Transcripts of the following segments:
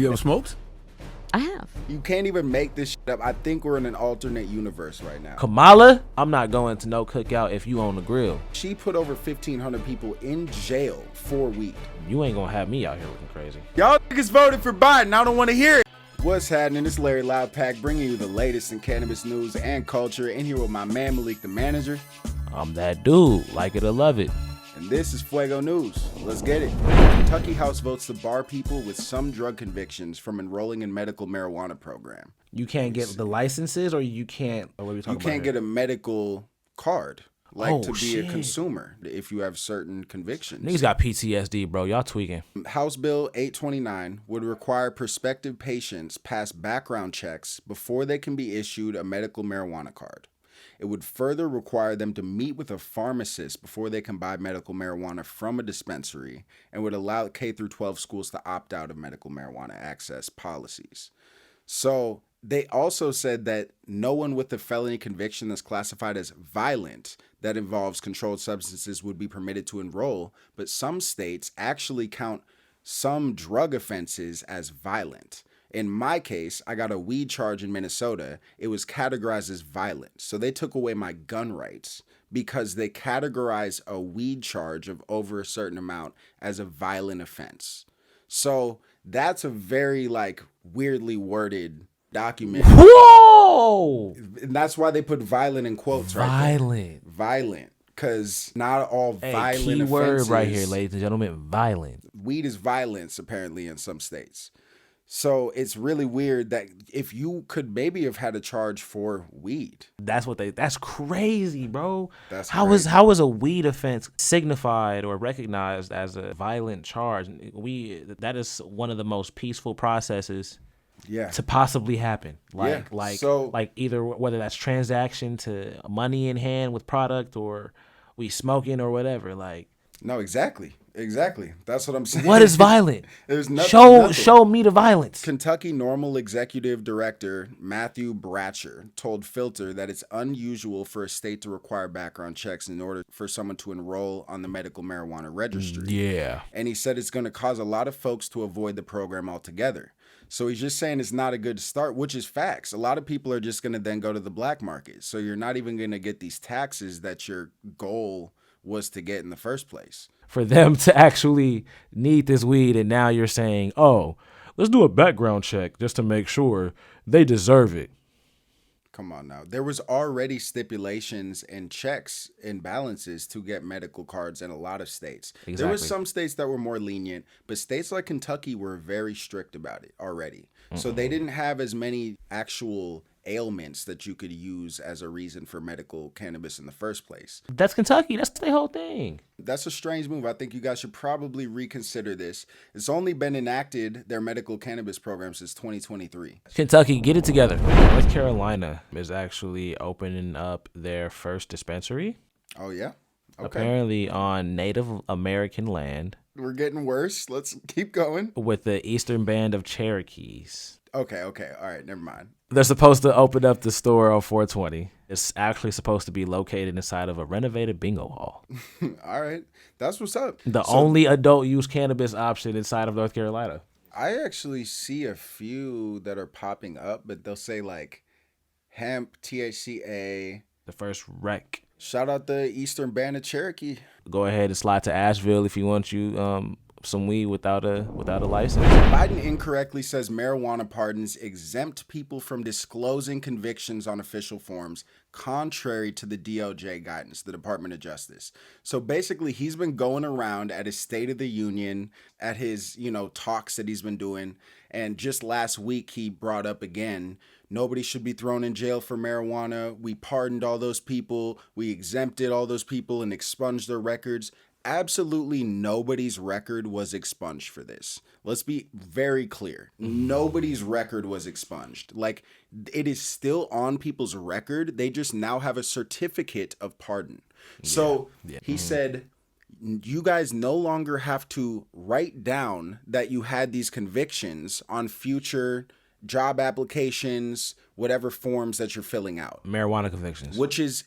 You ever smoked? I have. You can't even make this shit up. I think we're in an alternate universe right now. Kamala, I'm not going to no cookout if you own the grill. She put over 1,500 people in jail for weed. You ain't gonna have me out here looking crazy. Y'all niggas voted for Biden. I don't want to hear it. What's happening? It's Larry Loudpack bringing you the latest in cannabis news and culture. In here with my man Malik, the manager. I'm that dude. Like it or love it. And this is Fuego News. Let's get it. Kentucky House votes to bar people with some drug convictions from enrolling in medical marijuana program. You can't get the licenses, or you can't. What are we talking about? You can't here? get a medical card, like to be shit. a consumer if you have certain convictions. Niggas got PTSD, bro. Y'all tweaking. House Bill 829 would require prospective patients pass background checks before they can be issued a medical marijuana card. It would further require them to meet with a pharmacist before they can buy medical marijuana from a dispensary, and would allow K through 12 schools to opt out of medical marijuana access policies. So they also said that no one with a felony conviction that's classified as violent that involves controlled substances would be permitted to enroll, but some states actually count some drug offenses as violent. In my case, I got a weed charge in Minnesota. It was categorized as violent. So they took away my gun rights because they categorize a weed charge of over a certain amount as a violent offense. So that's a very weirdly worded document. Whoa! And that's why they put violent in quotes right there. Violent. Because not all violent key word offenses. right here, ladies and gentlemen. Violent. Weed is violence, apparently, in some states. So it's really weird that if you could maybe have had a charge for weed. That's crazy, bro. How is a weed offense signified or recognized as a violent charge? That is one of the most peaceful processes to possibly happen. Like either whether that's transaction to money in hand with product, or we smoking or whatever. No, exactly. That's what I'm saying. What is violent? There's nothing. Show me the violence. Kentucky Normal Executive Director Matthew Bratcher told Filter that it's unusual for a state to require background checks in order for someone to enroll on the medical marijuana registry. Yeah. And he said it's going to cause a lot of folks to avoid the program altogether. So he's just saying it's not a good start, which is facts. A lot of people are just going to then go to the black market. So you're not even going to get these taxes that your goal was to get in the first place. For them to actually need this weed, and now you're saying, oh, let's do a background check just to make sure they deserve it. Come on now. There was already stipulations and checks and balances to get medical cards in a lot of states. Exactly. There were some states that were more lenient, but states like Kentucky were very strict about it already. So they didn't have as many actual ailments that you could use as a reason for medical cannabis in the first place. That's Kentucky. That's the whole thing. That's a strange move. I think you guys should probably reconsider this. It's only been enacted, their medical cannabis program, since 2023. Kentucky, get it together. North Carolina is actually opening up their first dispensary. Oh, yeah? Okay. Apparently on Native American land. We're getting worse. Let's keep going. With the Eastern Band of Cherokees. Okay. All right, never mind. They're supposed to open up the store on 420. It's actually supposed to be located inside of a renovated bingo hall. All right. That's what's up. The only adult use cannabis option inside of North Carolina. I actually see a few that are popping up, but they'll say hemp, THCA. The first rec. Shout out the Eastern Band of Cherokee. Go ahead and slide to Asheville if you want some weed without a license. Biden incorrectly says marijuana pardons exempt people from disclosing convictions on official forms, contrary to the DOJ guidance, the Department of Justice. So basically, he's been going around at his State of the Union, at his, talks that he's been doing. And just last week, he brought up again, nobody should be thrown in jail for marijuana. We pardoned all those people. We exempted all those people and expunged their records. Absolutely nobody's record was expunged for this. Let's be very clear. Nobody's record was expunged. It is still on people's record. They just now have a certificate of pardon. So he said, you guys no longer have to write down that you had these convictions on future job applications, whatever forms that you're filling out. Marijuana convictions. Which is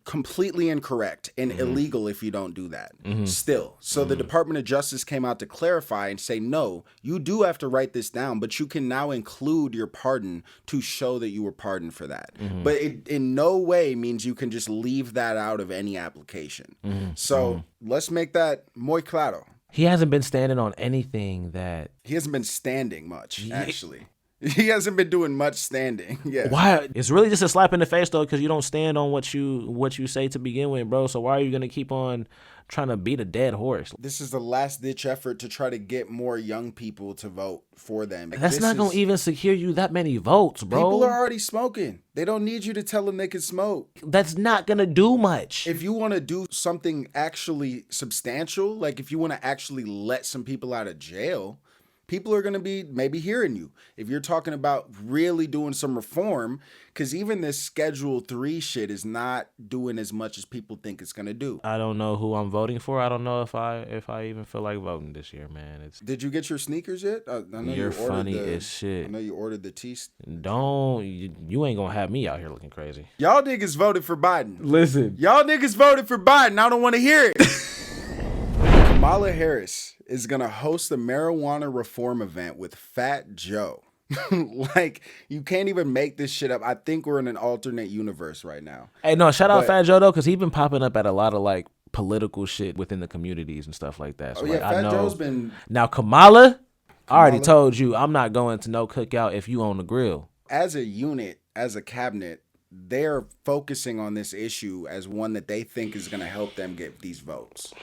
completely incorrect and illegal if you don't do that. Still. So the Department of Justice came out to clarify and say, no, you do have to write this down, but you can now include your pardon to show that you were pardoned for that. But it in no way means you can just leave that out of any application. So let's make that muy claro. He hasn't been standing on anything that... He hasn't been standing much, actually. He hasn't been doing much standing. Yeah. Why? It's really just a slap in the face, though, because you don't stand on what you say to begin with, bro. So why are you going to keep on trying to beat a dead horse? This is the last-ditch effort to try to get more young people to vote for them. That's not going to even secure you that many votes, bro. People are already smoking. They don't need you to tell them they can smoke. That's not going to do much. If you want to do something actually substantial, like if you want to actually let some people out of jail, people are going to be maybe hearing you. If you're talking about really doing some reform, because even this Schedule 3 shit is not doing as much as people think it's going to do. I don't know who I'm voting for. I don't know if I even feel like voting this year, man. Did you get your sneakers yet? I know you're funny as shit. I know you ordered the tea. You ain't going to have me out here looking crazy. Y'all niggas voted for Biden. Listen. Y'all niggas voted for Biden. I don't want to hear it. Kamala Harris is going to host a marijuana reform event with Fat Joe. Like, you can't even make this shit up. I think we're in an alternate universe right now. Hey, no, shout out Fat Joe, though, because he's been popping up at a lot of, like, political shit within the communities and stuff like that. So, Fat Joe's been... Now, Kamala, I already told you, I'm not going to no cookout if you own the grill. As a unit, as a cabinet, they're focusing on this issue as one that they think is going to help them get these votes.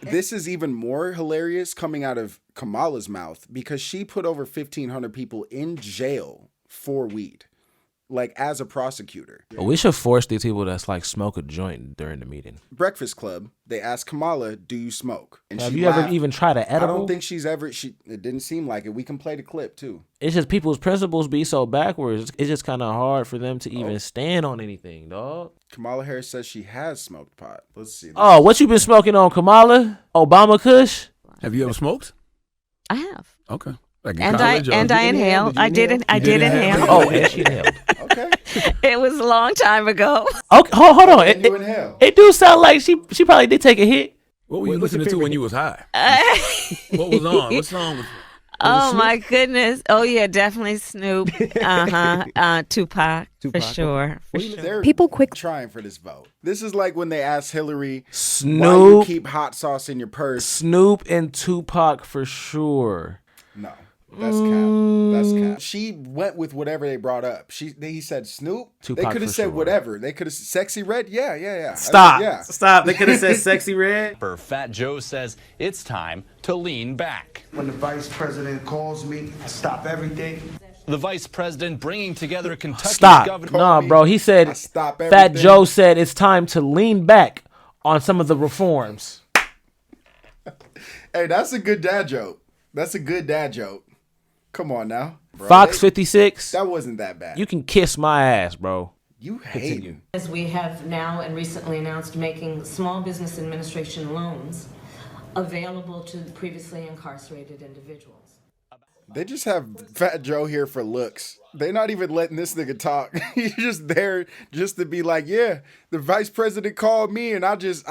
This is even more hilarious coming out of Kamala's mouth because she put over 1,500 people in jail for weed, like as a prosecutor. We should force these people to like smoke a joint during the meeting. Breakfast Club, they asked Kamala, do you smoke? And have you ever even tried an edible? I don't think she's ever, it didn't seem like it. We can play the clip too. It's just people's principles be so backwards. It's just kind of hard for them to even stand on anything, dog. Kamala Harris says she has smoked pot. Let's see. Oh, what you been smoking on, Kamala? Obama Kush? Have you ever smoked? I have. Okay. Like and I inhale. I did inhale. Oh, and she inhaled. Okay. It was a long time ago. Okay, hold on. It do sound like she probably did take a hit. What were you listening to when you was high? What was on? What song was? Oh my goodness! Oh yeah, definitely Snoop. Tupac for sure. People quick trying for this vote. This is like when they asked Hillary, Snoop, why do you keep hot sauce in your purse? Snoop and Tupac for sure. No, that's cap. That's cap. She went with whatever they brought up. He said Snoop. Tupac they could have said sure. Whatever. They could have Sexy Red. Yeah. Stop. They could have said Sexy Red. Fat Joe says it's time to lean back. When the vice president calls me, I stop everything. The vice president bringing together Kentucky's governor. Nah, bro. He said Fat Joe said it's time to lean back on some of the reforms. Hey, that's a good dad joke. Come on now. Bro, Fox 56. That wasn't that bad. You can kiss my ass, bro. You hate him. As we have now and recently announced making Small Business Administration loans available to previously incarcerated individuals. They just have Fat Joe here for looks. They're not even letting this nigga talk. He's just there just to be like, yeah, the vice president called me and I just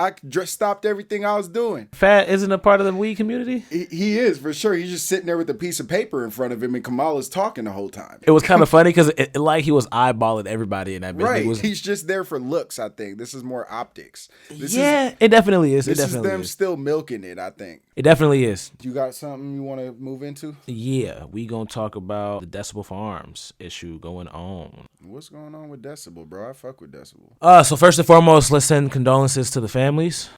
stopped everything I was doing. Fat isn't a part of the weed community? He is, for sure. He's just sitting there with a piece of paper in front of him and Kamala's talking the whole time. It was kind of funny because like he was eyeballing everybody in that business. Right. He's just there for looks, I think. This is more optics. It definitely is. This is them still milking it, I think. It definitely is. You got something you want to move into? Yeah, we gonna talk about the Decibel Farms issue going on. What's going on with Decibel, bro? I fuck with Decibel. So first and foremost, let's send condolences to the families.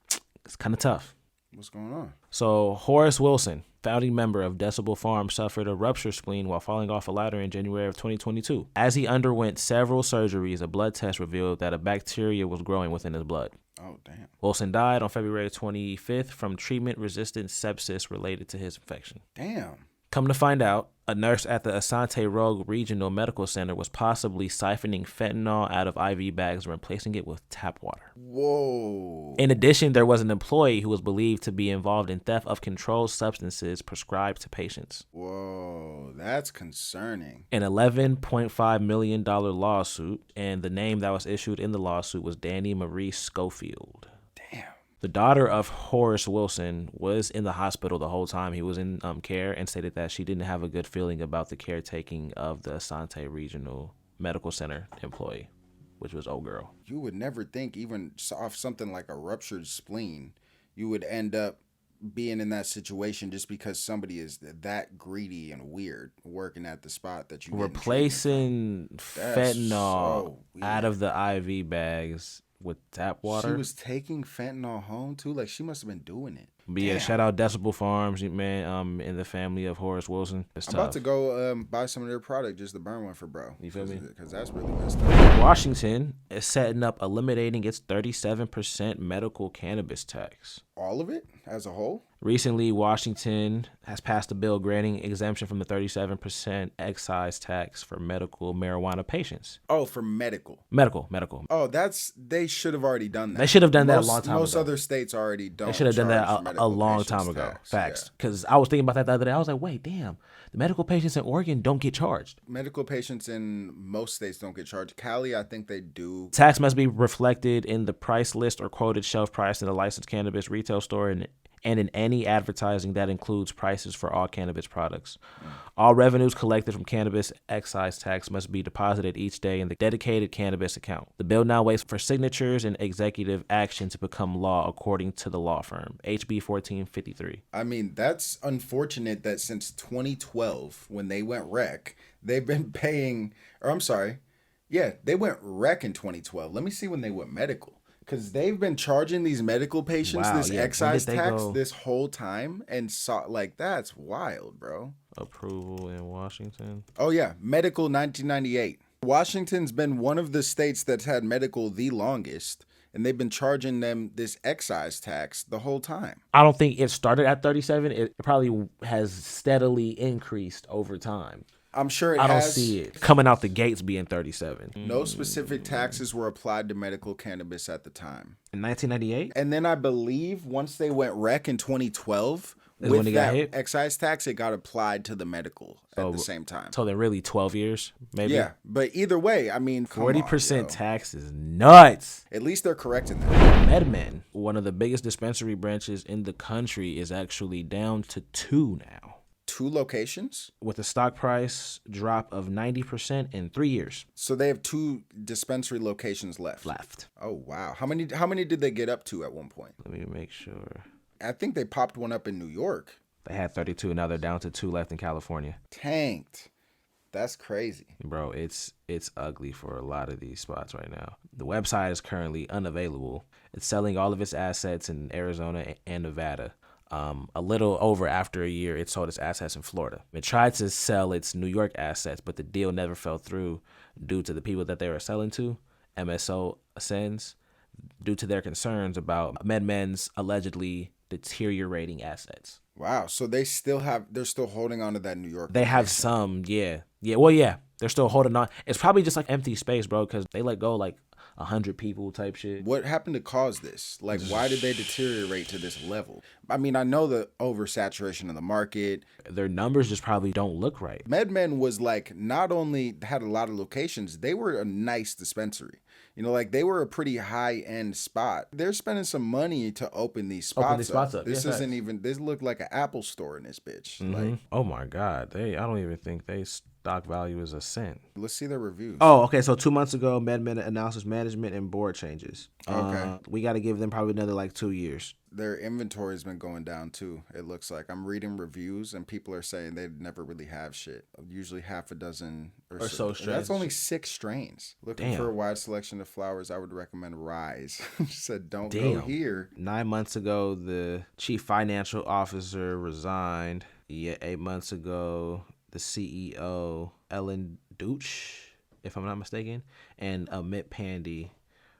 It's kind of tough. What's going on? So Horace Wilson, founding member of Decibel Farms, suffered a ruptured spleen while falling off a ladder in January of 2022. As he underwent several surgeries, a blood test revealed that a bacteria was growing within his blood. Oh, damn. Wilson died on February 25th from treatment-resistant sepsis related to his infection. Damn. Come to find out, a nurse at the Asante Rogue Regional Medical Center was possibly siphoning fentanyl out of IV bags and replacing it with tap water. Whoa. In addition, there was an employee who was believed to be involved in theft of controlled substances prescribed to patients. Whoa, that's concerning. An $11.5 million lawsuit, and the name that was issued in the lawsuit was Danny Marie Schofield. Damn. The daughter of Horace Wilson was in the hospital the whole time he was in care and stated that she didn't have a good feeling about the caretaking of the Asante Regional Medical Center employee, which was old girl. You would never think, even off something like a ruptured spleen, you would end up being in that situation just because somebody is that greedy and weird working at the spot that you replacing fentanyl out of the IV bags with tap water. She was taking fentanyl home too. Like, she must have been doing it. But yeah, shout out Decibel Farms, man. In the family of Horace Wilson. I'm about to go buy some of their product just to burn one for bro. You feel me? Because that's really messed up. Washington is setting up eliminating its 37% medical cannabis tax. All of it as a whole? Recently, Washington has passed a bill granting exemption from the 37% excise tax for medical marijuana patients. Oh, for medical. Medical. Oh, they should have already done that. They should have done that a long time ago. Most other states already don't. They should have done that a long time ago. Tax. Facts. Because I was thinking about that the other day. I was like, wait, damn. The medical patients in Oregon don't get charged. Medical patients in most states don't get charged. Cali, I think they do. Tax must be reflected in the price list or quoted shelf price in a licensed cannabis retail store and in any advertising that includes prices for all cannabis products. All revenues collected from cannabis excise tax must be deposited each day in the dedicated cannabis account. The bill now waits for signatures and executive action to become law, according to the law firm, HB 1453. I mean, that's unfortunate that since 2012, when they went rec, they've been paying, or I'm sorry, yeah, they went rec in 2012. Let me see when they went medical. Because they've been charging these medical patients this excise tax this whole time. And that's wild, bro. Approval in Washington. Oh, yeah. Medical 1998. Washington's been one of the states that's had medical the longest. And they've been charging them this excise tax the whole time. I don't think it started at 37. It probably has steadily increased over time. I'm sure it has. I don't see it coming out the gates being 37. No specific taxes were applied to medical cannabis at the time. In 1998? And then I believe once they went rec in 2012, with that excise tax, it got applied to the medical at the same time. So they're really 12 years, maybe? Yeah, but either way, I mean, 40% tax is nuts. At least they're correcting that. MedMen, one of the biggest dispensary branches in the country, is actually down to 2 now. 2 locations? With a stock price drop of 90% in 3 years. So they have 2 dispensary locations left. Oh, wow. How many did they get up to at one point? Let me make sure. I think they popped one up in New York. They had 32. Now they're down to 2 left in California. Tanked. That's crazy. Bro, it's ugly for a lot of these spots right now. The website is currently unavailable. It's selling all of its assets in Arizona and Nevada. A little over after a year, it sold its assets in Florida. It tried to sell its New York assets, but the deal never fell through due to the people that they were selling to, MSO Ascends, due to their concerns about MedMen's allegedly deteriorating assets. Wow, so they're still holding on to that New York. They have some, yeah. Well, yeah, they're still holding on. It's probably just like empty space, bro, because they let go like 100 people type shit. What happened to cause this? Like, why did they deteriorate to this level? I mean, I know the oversaturation of the market. Their numbers just probably don't look right. MedMen was like, not only had a lot of locations, they were a nice dispensary. You know, like they were a pretty high-end spot. They're spending some money to open these spots up. This isn't even, this looked like an Apple store in this bitch. Mm-hmm. Like, oh my God. I don't even think they stock value is a cent. Let's see their reviews. Oh, okay. So 2 months ago, MedMen announced management and board changes. Okay. We got to give them probably another like 2 years. Their inventory has been going down too, it looks like. I'm reading reviews and people are saying they never really have shit. Usually half a dozen or so strains. That's only 6 strains. Looking for a wide selection of flowers, I would recommend Rise. She said, don't go here. 9 months ago, the chief financial officer resigned. Yeah, 8 months ago, the CEO, Ellen Deutsch, if I'm not mistaken, and Amit Pandey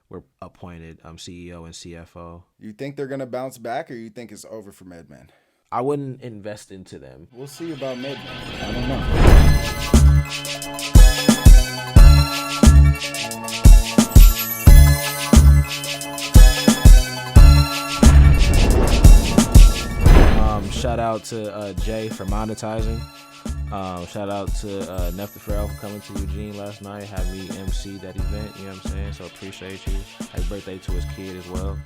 were appointed CEO and CFO. You think they're going to bounce back or you think it's over for MedMen? I wouldn't invest into them. We'll see about mid. I don't know. Shout out to Jay for monetizing. Shout out to Neff the Farrell for coming to Eugene last night. Had me MC that event, you know what I'm saying? So appreciate you. Happy birthday to his kid as well.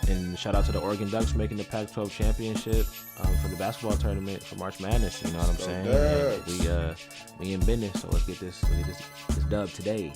And shout out to the Oregon Ducks making the Pac-12 championship for the basketball tournament for March Madness. You know what I'm saying? We in business, so let's get this dub today.